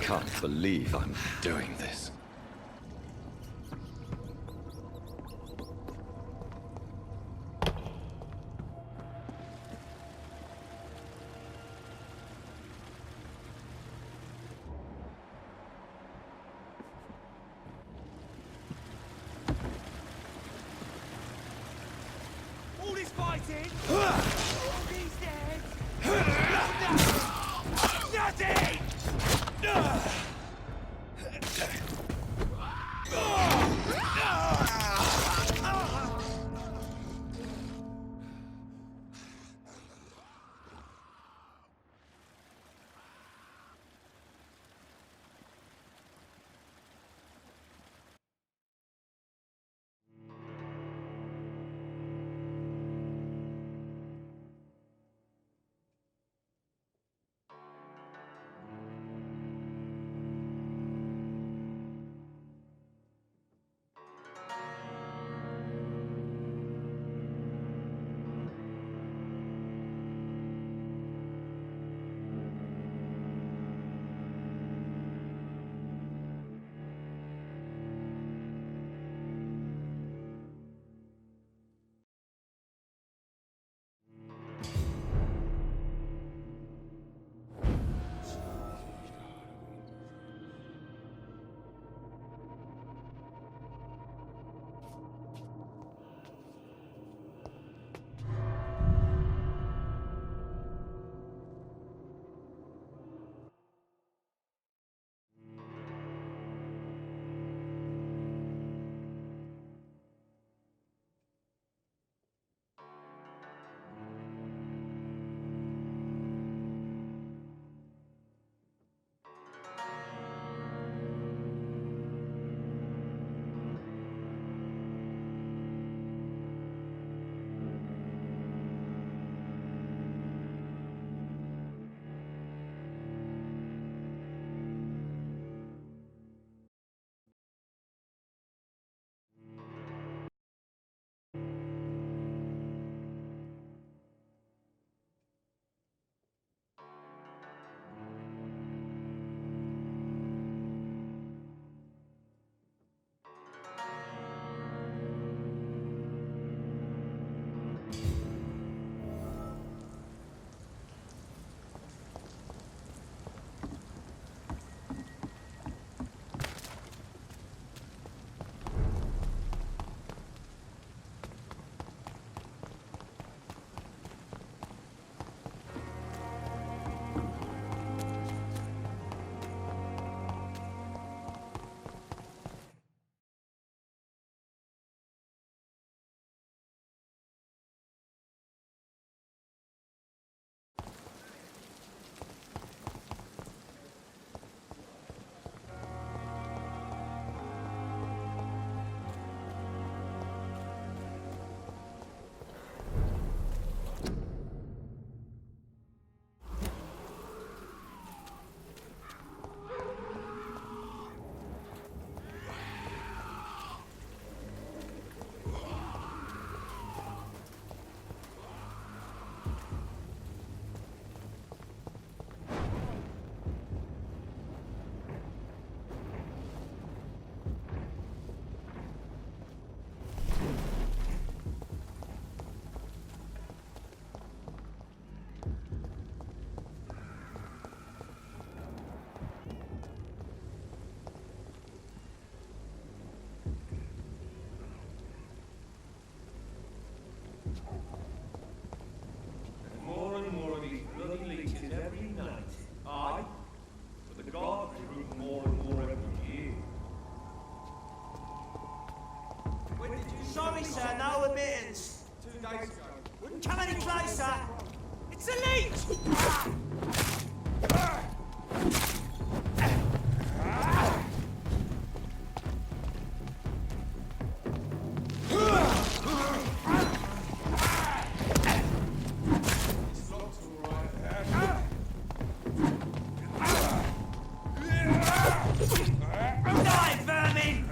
can't believe I'm doing this. All this fighting! All these dead! Nothing! Sorry, sir, no admittance. 2 days ago. Wouldn't come any closer. It's a leech! Die, vermin!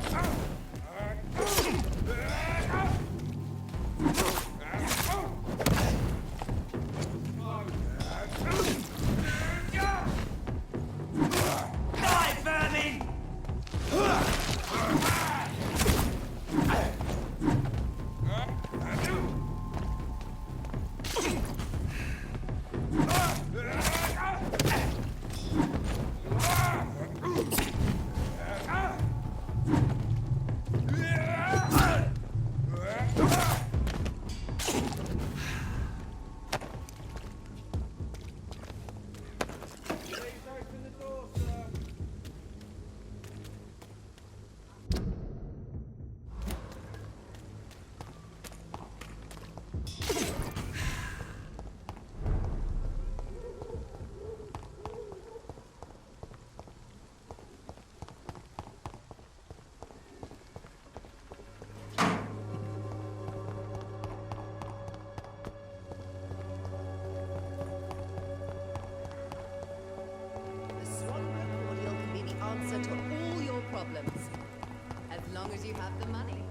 you have the money.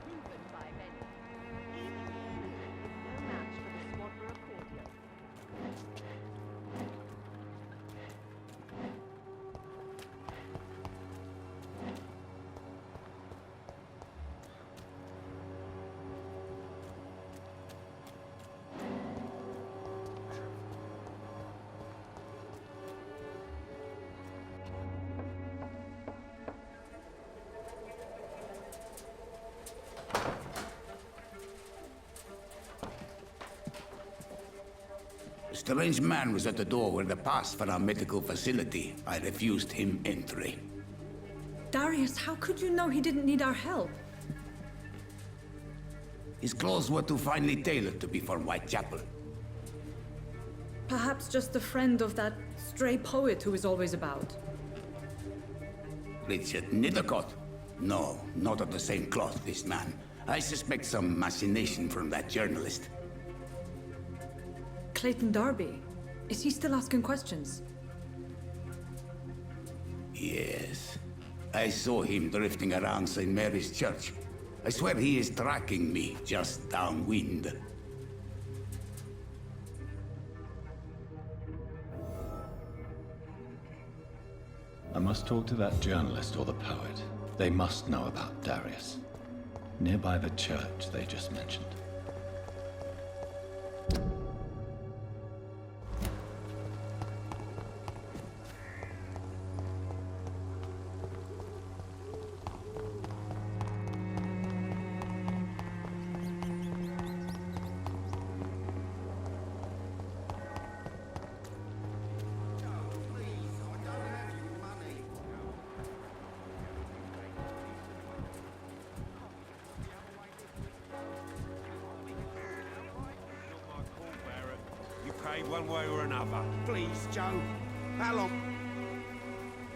Proven by many. Even no match for the Swadler accordion. A strange man was at the door with a pass for our medical facility. I refused him entry. Darius, how could you know he didn't need our help? His clothes were too finely tailored to be for Whitechapel. Perhaps just a friend of that stray poet who is always about. Richard Nethercott? No, not of the same cloth, this man. I suspect some machination from that journalist. Clayton Darby. Is he still asking questions? Yes. I saw him drifting around St. Mary's Church. I swear he is tracking me just downwind. I must talk to that journalist or the poet. They must know about Darius. Nearby the church they just mentioned. One way or another. Please, Joe. How long?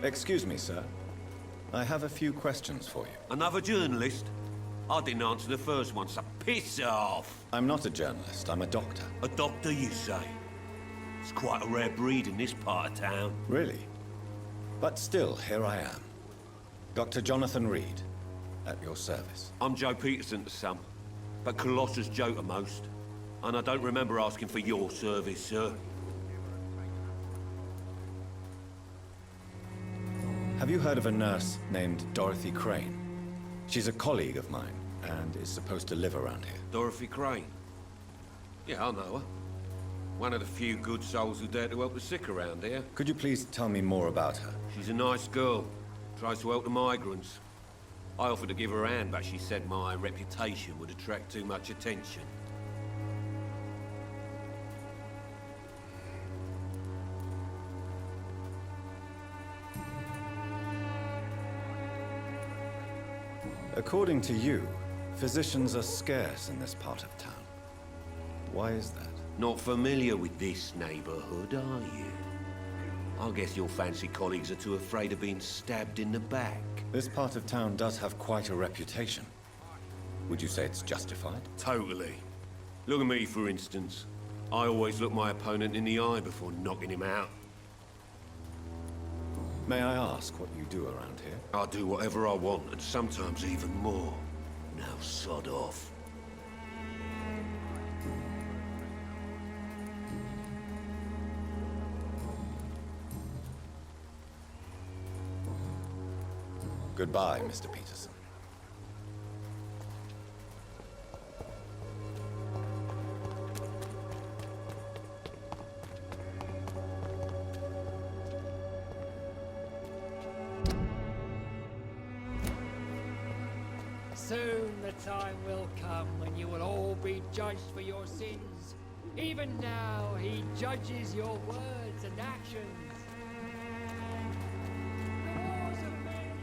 Excuse me, sir. I have a few questions for you. Another journalist? I didn't answer the first one, so piss off. I'm not a journalist, I'm a doctor. A doctor, you say? It's quite a rare breed in this part of town. Really? But still, here I am. Dr. Jonathan Reed, at your service. I'm Joe Peterson to some, but Colossus Joe to most. And I don't remember asking for your service, sir. Have you heard of a nurse named Dorothy Crane? She's a colleague of mine, and is supposed to live around here. Dorothy Crane? Yeah, I know her. One of the few good souls who dare to help the sick around here. Could you please tell me more about her? She's a nice girl. Tries to help the migrants. I offered to give her a hand, but she said my reputation would attract too much attention. According to you, physicians are scarce in this part of town. Why is that? Not familiar with this neighborhood, are you? I guess your fancy colleagues are too afraid of being stabbed in the back. This part of town does have quite a reputation. Would you say it's justified? Totally. Look at me, for instance. I always look my opponent in the eye before knocking him out. May I ask what you do around here? I do whatever I want, and sometimes even more. Now sod off. Goodbye, Mr. Peterson. Soon the time will come when you will all be judged for your sins. Even now, he judges your words and actions. The wars of men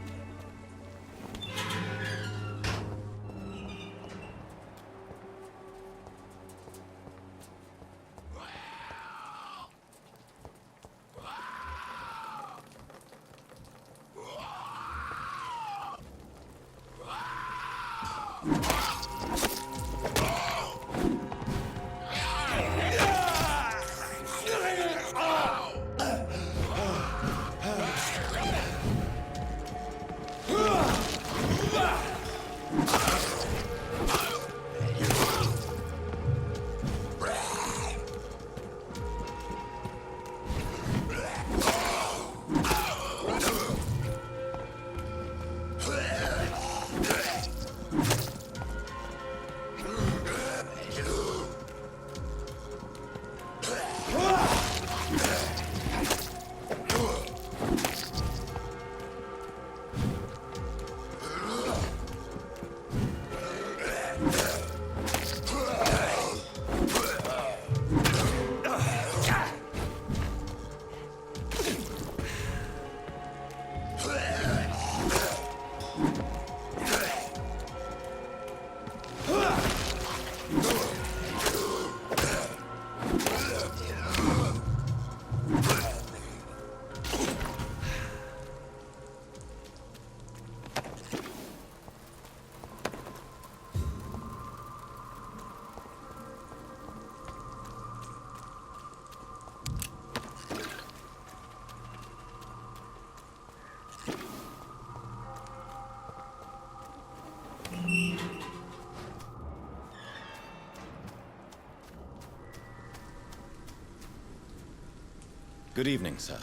Good evening, sir.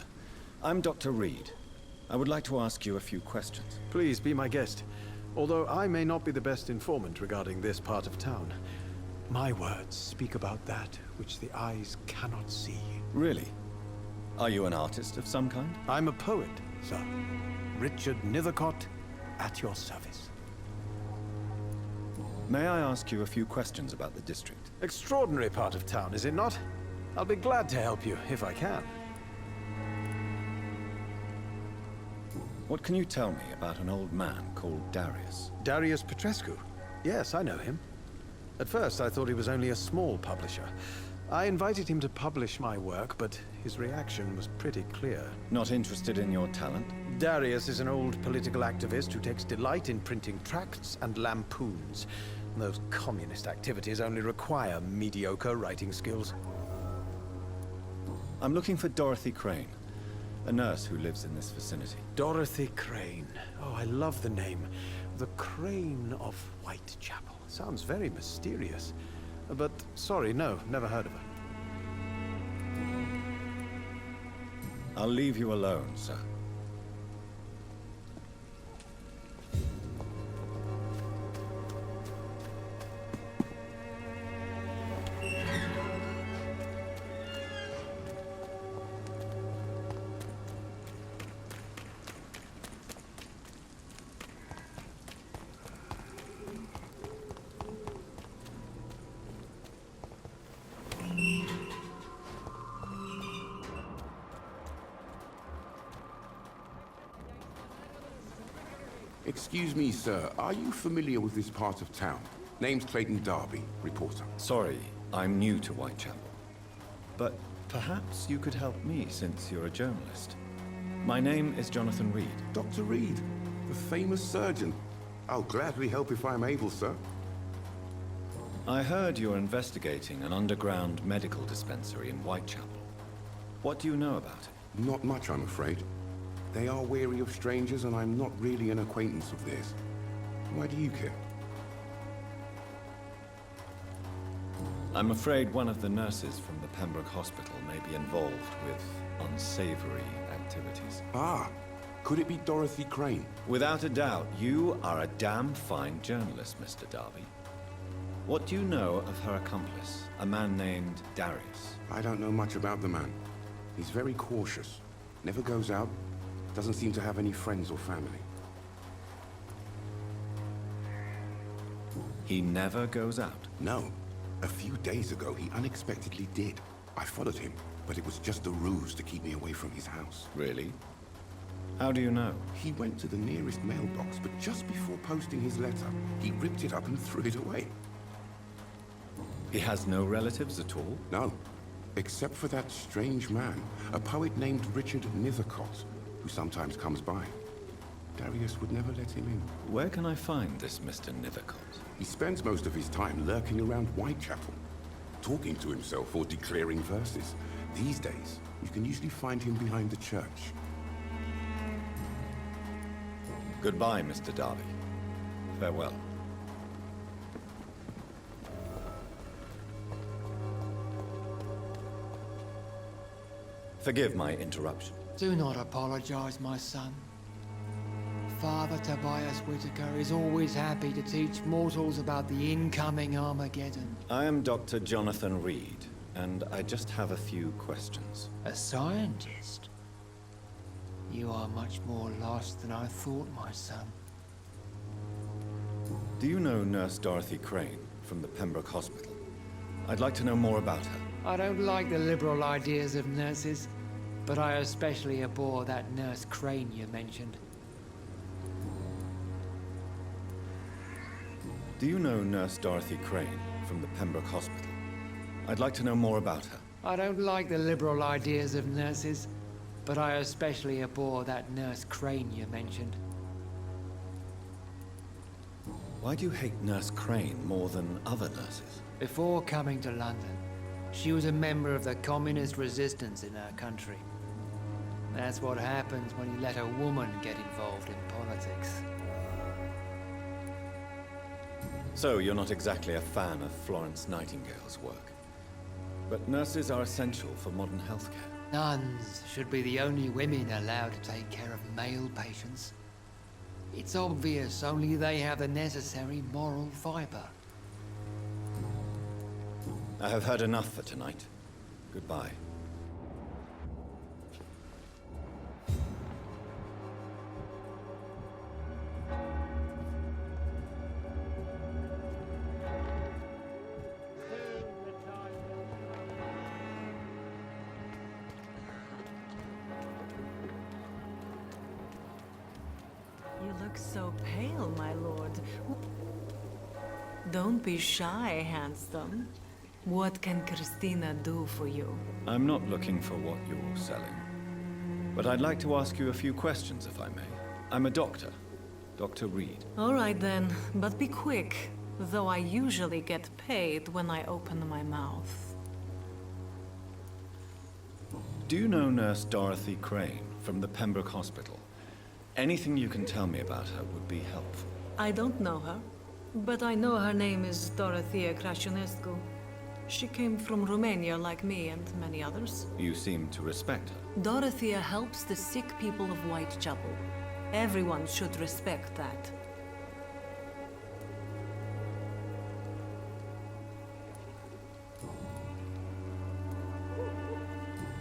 I'm Dr. Reed. I would like to ask you a few questions. Please be my guest. Although I may not be the best informant regarding this part of town, my words speak about that which the eyes cannot see. Really? Are you an artist of some kind? I'm a poet, sir. Richard Nethercott, at your service. May I ask you a few questions about the district? Extraordinary part of town, is it not? I'll be glad to help you, if I can. What can you tell me about an old man called Darius? Darius Petrescu? Yes, I know him. At first, I thought he was only a small publisher. I invited him to publish my work, but his reaction was pretty clear. Not interested in your talent? Darius is an old political activist who takes delight in printing tracts and lampoons. Those communist activities only require mediocre writing skills. I'm looking for Dorothy Crane, a nurse who lives in this vicinity. Dorothy Crane. Oh, I love the name. The Crane of Whitechapel. Sounds very mysterious. But, sorry, no, never heard of her. I'll leave you alone, sir. Excuse me, sir. Are you familiar with this part of town? Name's Clayton Darby, reporter. Sorry, I'm new to Whitechapel. But perhaps you could help me since you're a journalist. My name is Jonathan Reed. Dr. Reed, the famous surgeon. I'll gladly help if I'm able, sir. I heard you're investigating an underground medical dispensary in Whitechapel. What do you know about it? Not much, I'm afraid. They are wary of strangers, and I'm not really an acquaintance of theirs. Why do you care? I'm afraid one of the nurses from the Pembroke Hospital may be involved with unsavory activities. Ah, could it be Dorothy Crane? Without a doubt, you are a damn fine journalist, Mr. Darby. What do you know of her accomplice, a man named Darius? I don't know much about the man. He's very cautious. Never goes out. Doesn't seem to have any friends or family. He never goes out? No. A few days ago, he unexpectedly did. I followed him, but it was just a ruse to keep me away from his house. Really? How do you know? He went to the nearest mailbox, but just before posting his letter, he ripped it up and threw it away. He has no relatives at all? No. Except for that strange man, a poet named Richard Nethercott, who sometimes comes by. Darius would never let him in. Where can I find this Mr. Nethercott? He spends most of his time lurking around Whitechapel, talking to himself or declaring verses. These days, you can usually find him behind the church. Goodbye, Mr. Darby. Farewell. Forgive my interruption. Do not apologize, my son. Father Tobias Whitaker is always happy to teach mortals about the incoming Armageddon. I am Dr. Jonathan Reed, and I just have a few questions. A scientist? You are much more lost than I thought, my son. Do you know Nurse Dorothy Crane from the Pembroke Hospital? I'd like to know more about her. I don't like the liberal ideas of nurses, but I especially abhor that Nurse Crane you mentioned. Do you know Nurse Dorothy Crane from the Pembroke Hospital? I'd like to know more about her. I don't like the liberal ideas of nurses, but I especially abhor that Nurse Crane you mentioned. Why do you hate Nurse Crane more than other nurses? Before coming to London, she was a member of the communist resistance in our country. That's what happens when you let a woman get involved in politics. So you're not exactly a fan of Florence Nightingale's work. But nurses are essential for modern healthcare. Nuns should be the only women allowed to take care of male patients. It's obvious only they have the necessary moral fiber. I have heard enough for tonight. Goodbye. You look so pale, my lord. Don't be shy, handsome. What can Christina do for you? I'm not looking for what you're selling. But I'd like to ask you a few questions, if I may. I'm a doctor. Dr. Reed. All right then, but be quick. Though I usually get paid when I open my mouth. Do you know Nurse Dorothy Crane from the Pembroke Hospital? Anything you can tell me about her would be helpful. I don't know her, but I know her name is Dorothea Crăciunescu. She came from Romania like me and many others. You seem to respect her. Dorothea helps the sick people of Whitechapel. Everyone should respect that.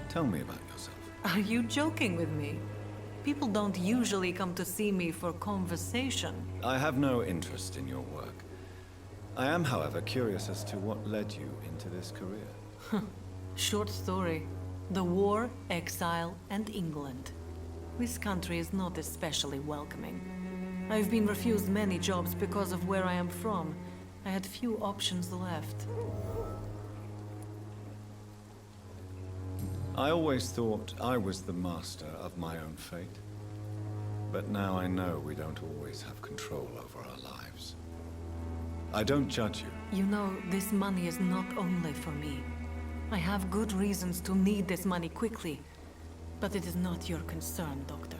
Tell me about yourself. Are you joking with me? People don't usually come to see me for conversation. I have no interest in your work. I am, however, curious as to what led you into this career. Short story. The war, exile, and England. This country is not especially welcoming. I've been refused many jobs because of where I am from. I had few options left. I always thought I was the master of my own fate. But now I know we don't always have control over our lives. I don't judge you. You know, this money is not only for me. I have good reasons to need this money quickly. But it is not your concern, Doctor.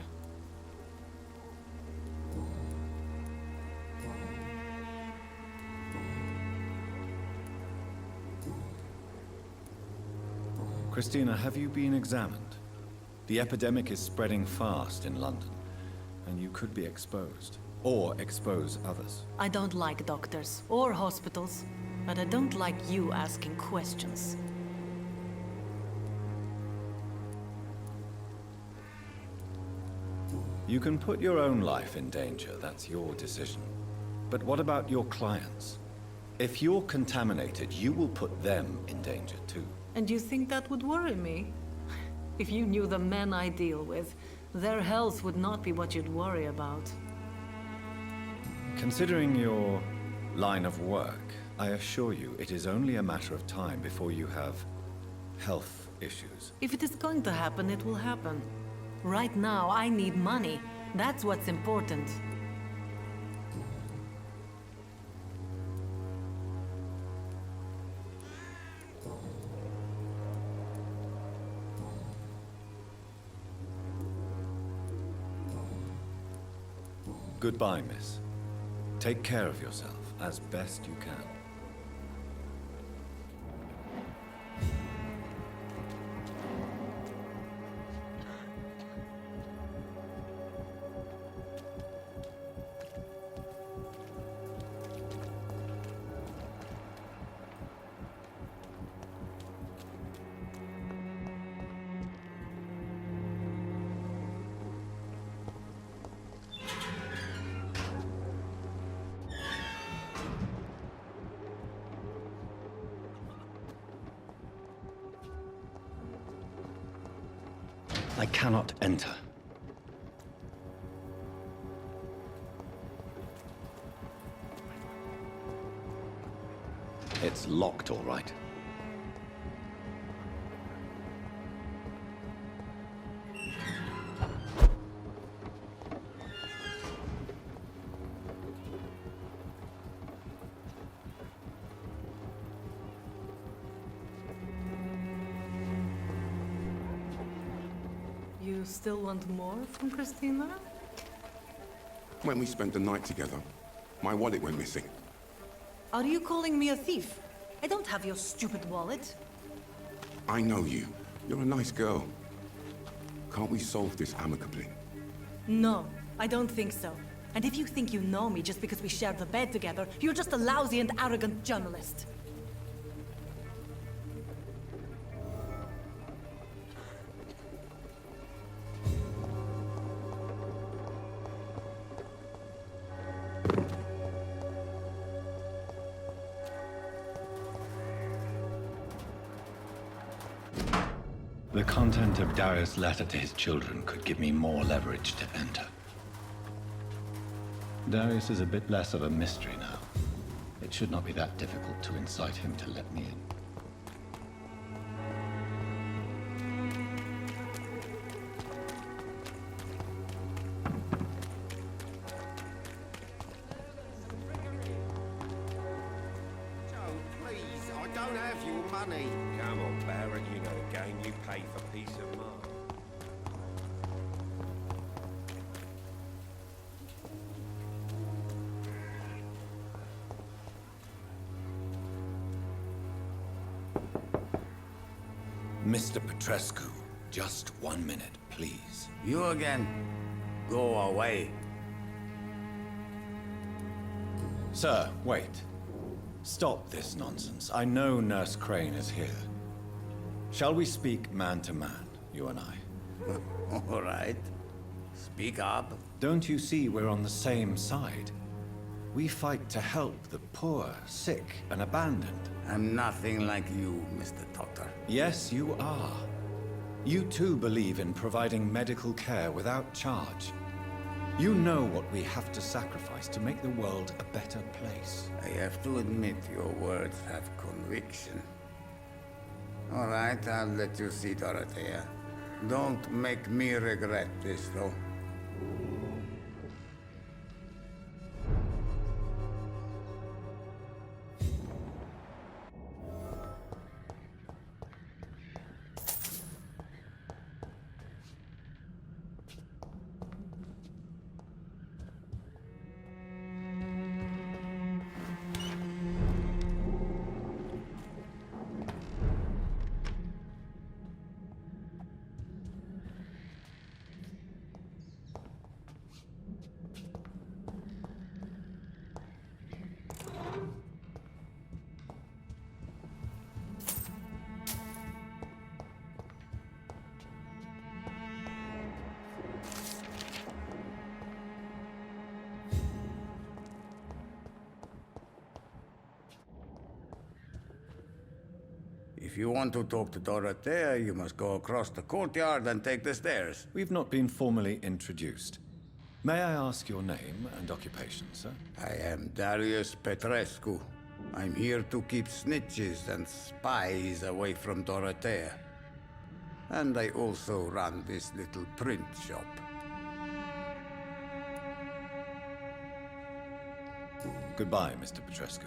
Christina, have you been examined? The epidemic is spreading fast in London, and you could be exposed, or expose others. I don't like doctors or hospitals, but I don't like you asking questions. You can put your own life in danger, that's your decision. But what about your clients? If you're contaminated, you will put them in danger too. And you think that would worry me? If you knew the men I deal with, their health would not be what you'd worry about. Considering your line of work, I assure you it is only a matter of time before you have health issues. If it is going to happen, it will happen. Right now, I need money. That's what's important. Goodbye, miss. Take care of yourself as best you can. I cannot enter. It's locked, all right. You still want more from Christina? When we spent the night together, my wallet went missing. Are you calling me a thief? I don't have your stupid wallet. I know you. You're a nice girl. Can't we solve this amicably? No, I don't think so. And if you think you know me just because we share the bed together, you're just a lousy and arrogant journalist. The content of Darius' letter to his children could give me more leverage to enter. Darius is a bit less of a mystery now. It should not be that difficult to incite him to let me in. Joe, please, I don't have your money. Come on, Baron, you know the game. You pay for peace of mind. Mr. Petrescu, just 1 minute, please. You again? Go away. Sir, wait. Stop this nonsense. I know Nurse Crane is here. Shall we speak man to man, you and I? All right. Speak up. Don't you see we're on the same side? We fight to help the poor, sick, and abandoned. I'm nothing like you, Mr. Doctor. Yes, you are. You too believe in providing medical care without charge. You know what we have to sacrifice to make the world a better place. I have to admit your words have conviction. All right, I'll let you see Dorothea. Don't make me regret this, though. If you want to talk to Dorothea, you must go across the courtyard and take the stairs. We've not been formally introduced. May I ask your name and occupation, sir? I am Darius Petrescu. I'm here to keep snitches and spies away from Dorothea. And I also run this little print shop. Goodbye, Mr. Petrescu.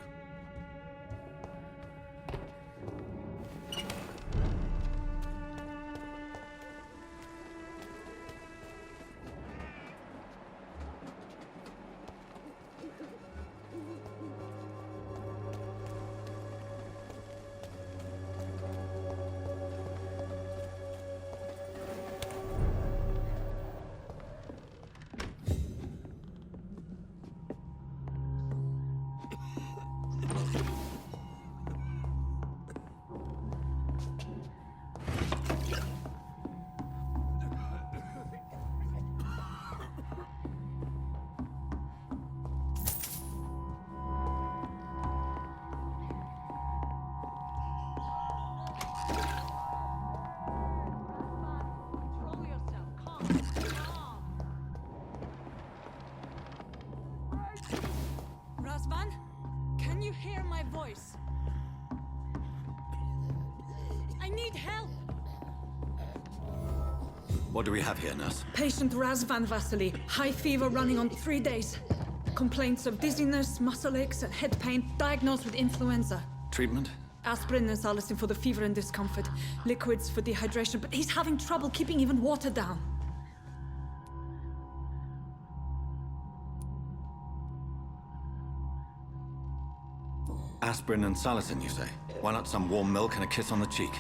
Razvan, can you hear my voice? I need help! What do we have here, nurse? Patient Razvan Vasily, high fever running on 3 days. Complaints of dizziness, muscle aches, and head pain, diagnosed with influenza. Treatment? Aspirin and salicin for the fever and discomfort. Liquids for dehydration, but he's having trouble keeping even water down. Aspirin and salicin, you say? Why not some warm milk and a kiss on the cheek?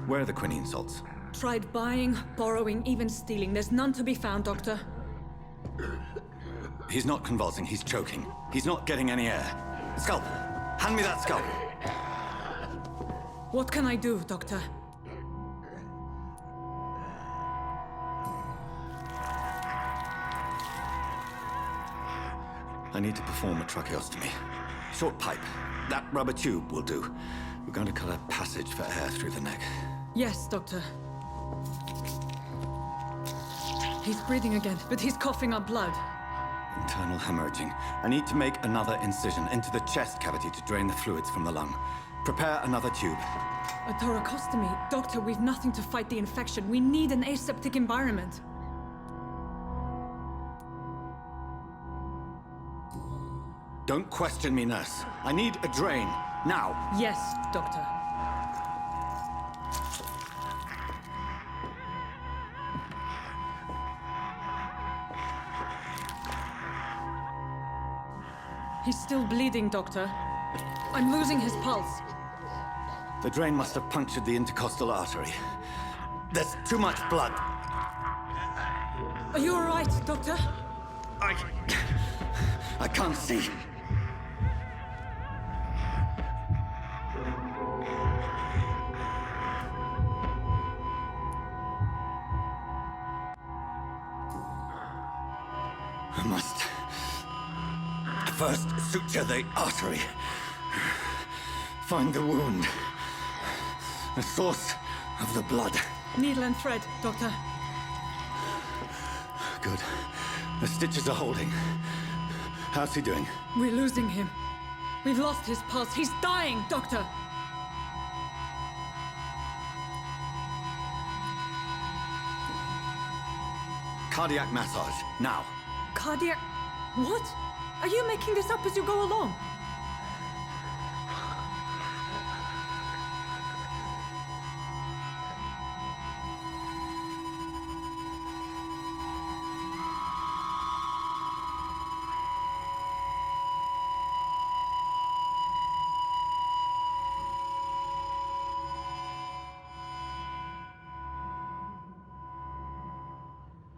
Where are the quinine salts? Tried buying, borrowing, even stealing. There's none to be found, Doctor. He's not convulsing, he's choking. He's not getting any air. Scalpel! Hand me that scalpel! What can I do, Doctor? I need to perform a tracheostomy. Short pipe. That rubber tube will do. We're going to cut a passage for air through the neck. Yes, Doctor. He's breathing again, but he's coughing up blood. Internal hemorrhaging. I need to make another incision into the chest cavity to drain the fluids from the lung. Prepare another tube. A thoracostomy? Doctor, we've nothing to fight the infection. We need an aseptic environment. Don't question me, nurse. I need a drain. Now. Yes, Doctor. He's still bleeding, Doctor. I'm losing his pulse. The drain must have punctured the intercostal artery. There's too much blood. Are you all right, Doctor? I can't see. I must first suture the artery. Find the wound. The source of the blood. Needle and thread, Doctor. Good. The stitches are holding. How's he doing? We're losing him. We've lost his pulse. He's dying, Doctor. Cardiac massage, now. Cardiac... What? Are you making this up as you go along?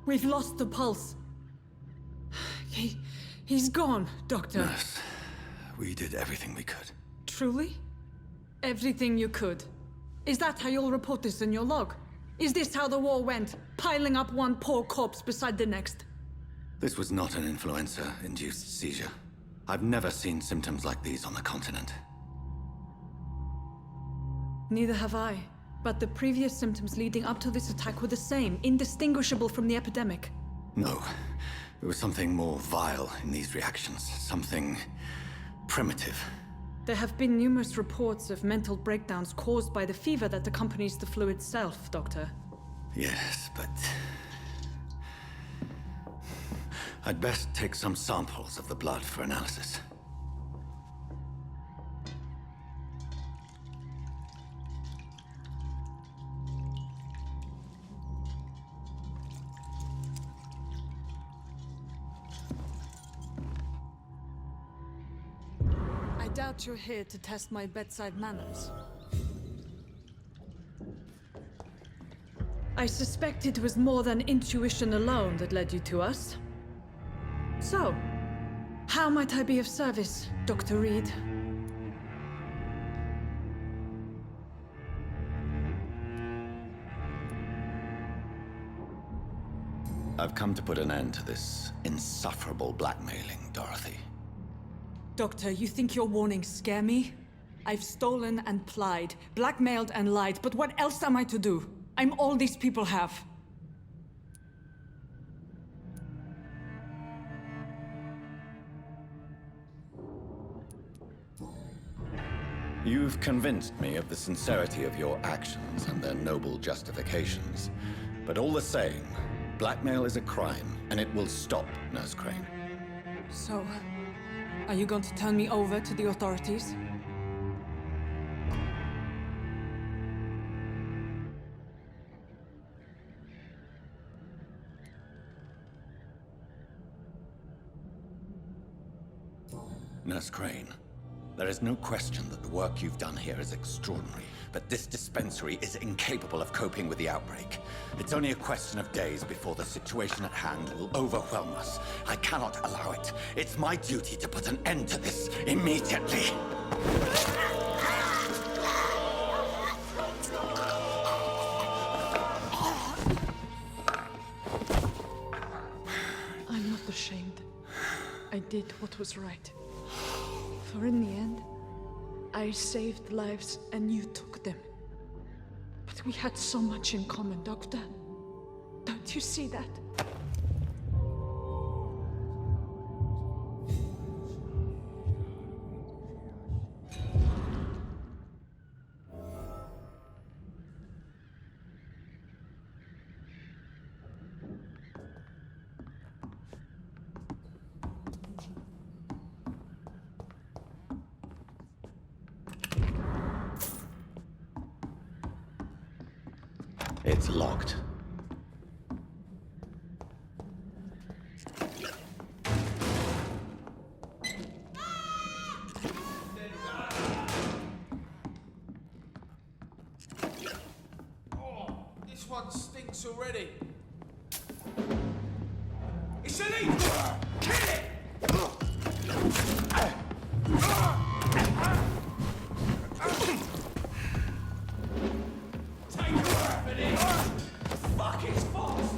We've lost the pulse. He's gone, Doctor. Nurse, we did everything we could. Truly? Everything you could. Is that how you'll report this in your log? Is this how the war went? Piling up one poor corpse beside the next? This was not an influenza-induced seizure. I've never seen symptoms like these on the continent. Neither have I. But the previous symptoms leading up to this attack were the same, indistinguishable from the epidemic. No. There was something more vile in these reactions. Something primitive. There have been numerous reports of mental breakdowns caused by the fever that accompanies the flu itself, Doctor. Yes, but... I'd best take some samples of the blood for analysis. I doubt you're here to test my bedside manners. I suspect it was more than intuition alone that led you to us. So, how might I be of service, Dr. Reed? I've come to put an end to this insufferable blackmailing, Dorothy. Doctor, you think your warnings scare me? I've stolen and plied, blackmailed and lied, but what else am I to do? I'm all these people have. You've convinced me of the sincerity of your actions and their noble justifications. But all the same, blackmail is a crime, and it will stop, Nurse Crane. So, are you going to turn me over to the authorities? Nurse Crane, There is no question that the work you've done here is extraordinary, but this dispensary is incapable of coping with the outbreak. It's only a question of days before the situation at hand will overwhelm us. I cannot allow it. It's my duty to put an end to this immediately. I'm not ashamed. I did what was right. For in the end, I saved lives and you took them. But we had so much in common, Doctor. Don't you see that? It's locked. Oh, this one stinks already. It's a leak! Kill it! Take a weapon in! Fuck, it's fast!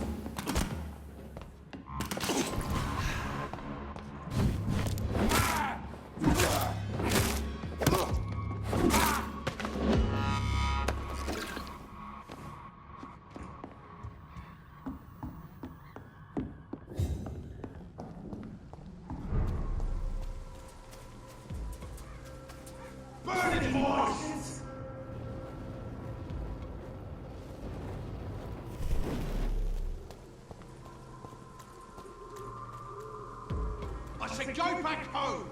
Burn it, boys! I said go back home!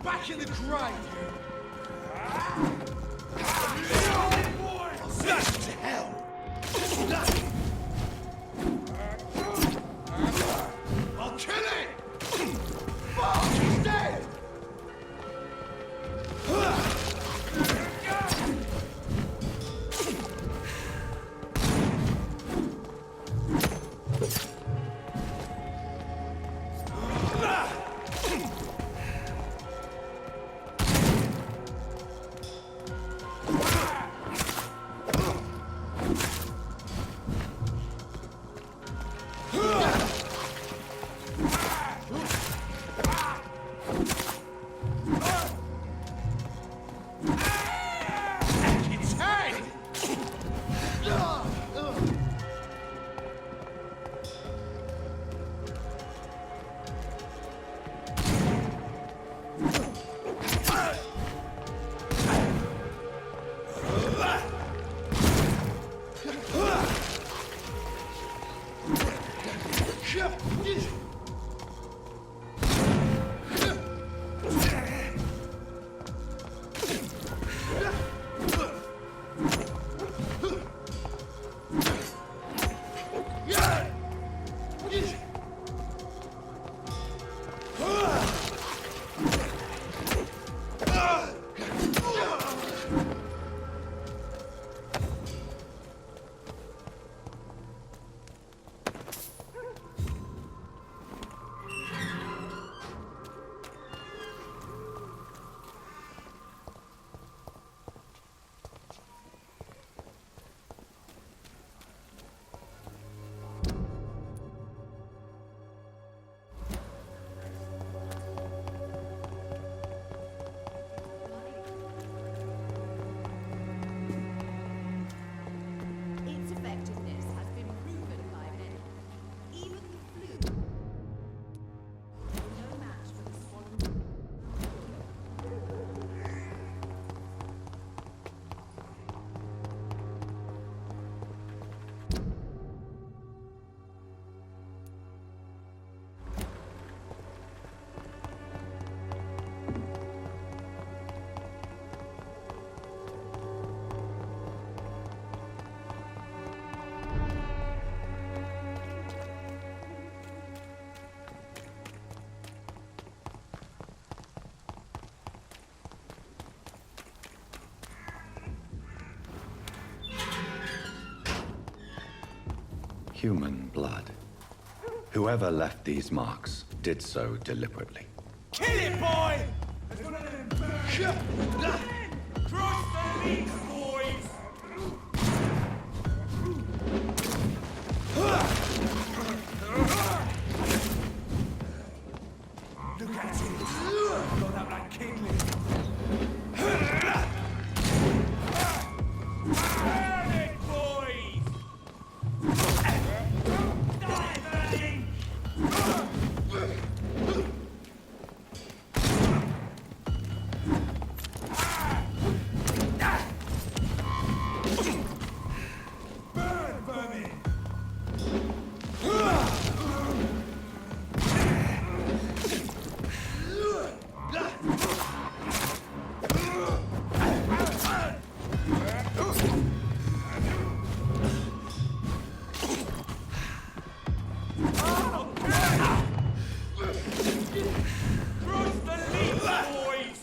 Back in the grave! To hell! I'll kill it! Fuck, he's dead! Human blood. Whoever left these marks did so deliberately. Kill it, boy! Cross the links, boys! Look at it! Got up like kingly. Burn it, boys! Die, burning! Burn, vermin! Cross the leaves, boys!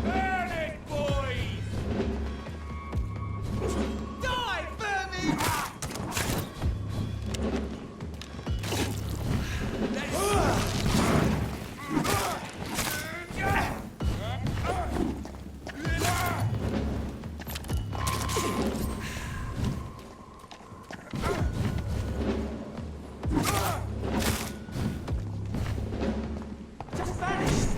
Burn it, boys! Die, vermin! Just vanished!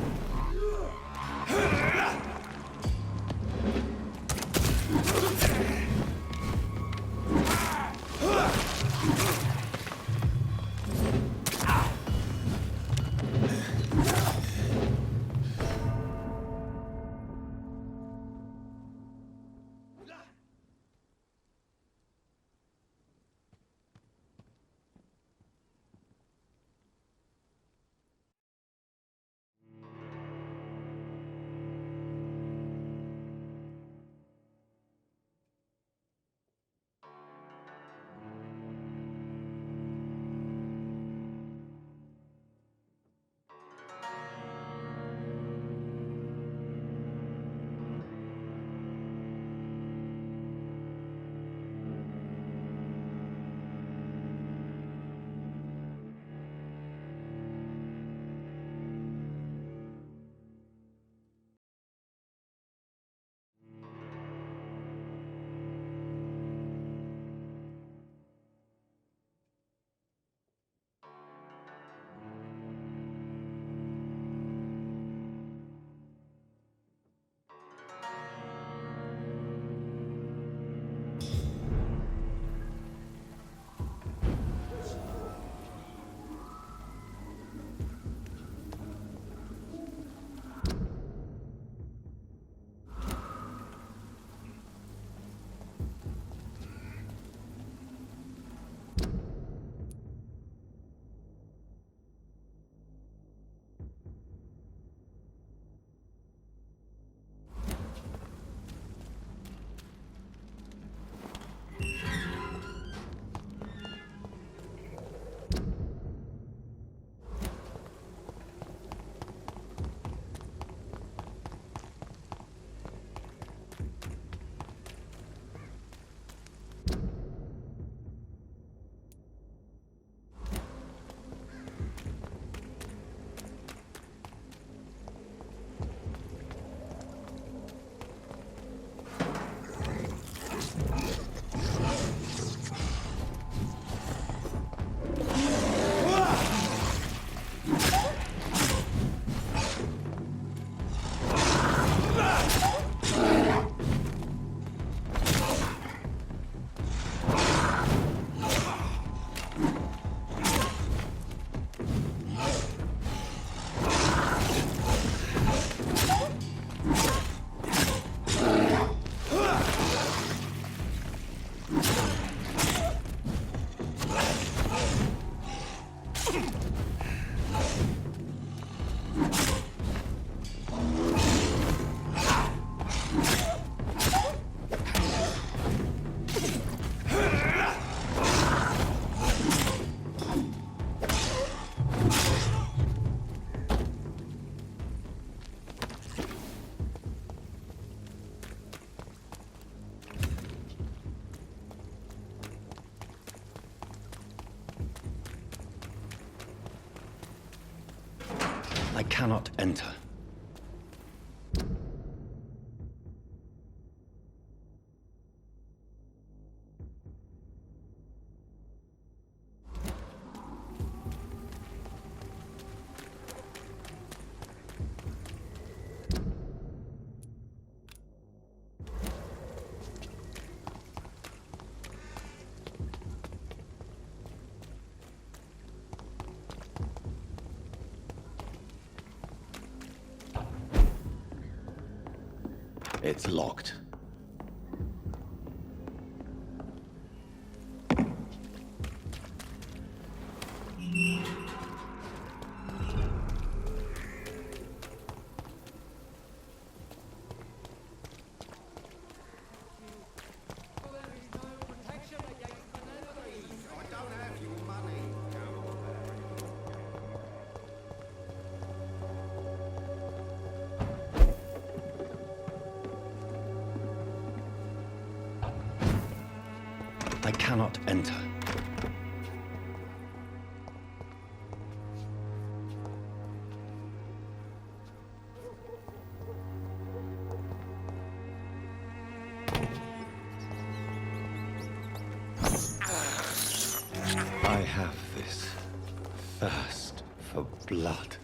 I cannot enter. It's locked. I cannot enter. I have this thirst for blood.